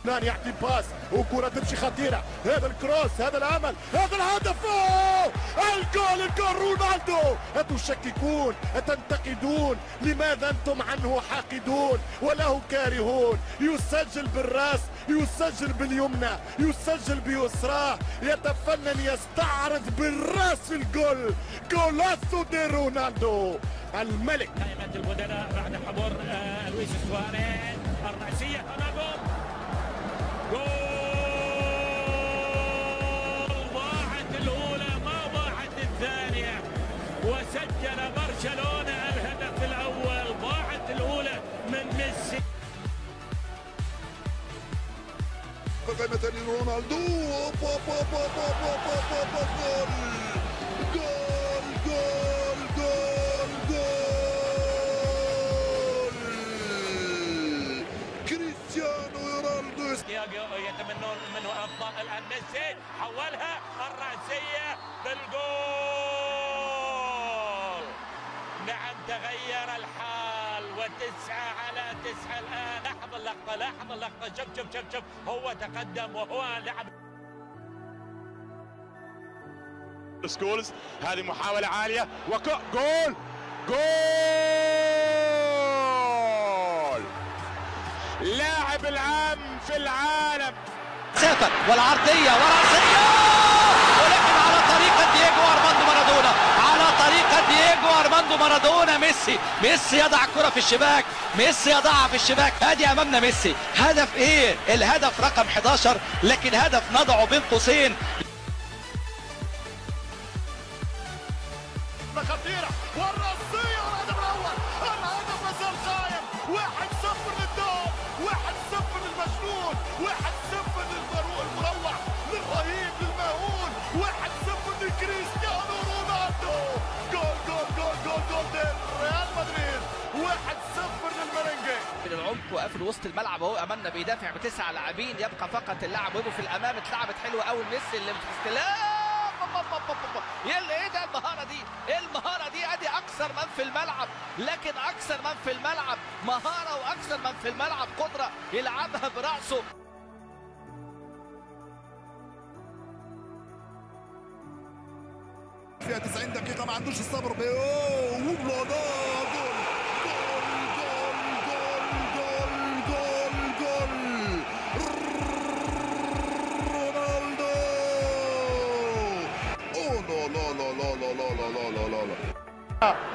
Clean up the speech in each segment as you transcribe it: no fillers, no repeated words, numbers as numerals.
يعطي باس وكرة تمشي خطيرة، هذا الكروس، هذا الأمل، هذا الهدف، الجول رونالدو. أتشككون، أتنتقدون، لماذا أنتم عنه حاقدون وله كارهون؟ يسجل بالراس، يسجل باليمنى، يسجل بيسراه، يتفنن يستعرض بالراس في الجول. جولاسو دي رونالدو الملك. قائمة البدلاء بعد حضور لويس سواريز، الرأسية رونالدو، جول. ضاعت الأولى ما ضاعت الثانية، وسجل برشلونة الهدف الأول. ضاعت الأولى من ميسي. قائمة رونالدو، يتمنون منه افضل. الان ميسي حولها الرأسية بالجول. نعم تغير الحال، وتسعة على تسعة الان. لاحظ اللقطة، لاحظ اللقطة، شوف هو تقدم وهو لعب. سكولز، هذه محاولة عالية جول لاعب العام في العالم. سافر والعرضية ورأسية، ولكن على طريقة دييغو أرماندو مارادونا، على طريقة دييغو أرماندو مارادونا. ميسي يضع الكرة في الشباك، ميسي يضعها في الشباك. ادي امامنا ميسي. هدف ايه؟ الهدف رقم 11، لكن هدف نضعه بين قوسين. خطيرة والرأسية والهدف الأول. الهدف ما زال قائم. 1-0 للدوم، 1-0 للمجنون، 1-0 المروع، للرهيب، للمهول، 1-0 لكريستيانو رونالدو. جول ريال مدريد، 1-0 للمرنجي. من العمق وقافل وسط الملعب اهو امامنا، بيدافع ب9 لاعبين، يبقى فقط اللاعب ويبو في الامام. اتلعبت حلوه قوي ميسي اللي باستلام. ايه ده المهاره دي؟ ايه المهاره دي؟ ادي اكثر من في الملعب، لكن اكثر من في الملعب مهاره، واكثر من في الملعب قدره يلعبها براسه. فيها 90 دقيقة ما عندوش الصبر.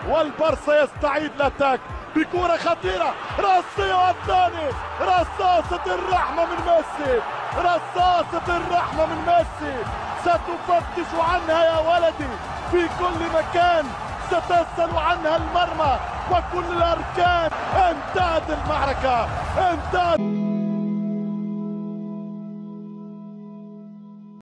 والبارسا يستعيد الاتاك بكرة خطيرة، رأسية الثاني، رصاصة الرحمة من ميسي، رصاصة الرحمة من ميسي. ستفتش عنها يا ولدي في كل مكان، ستسأل عنها المرمى وكل الأركان. انتهت المعركة، انتهت.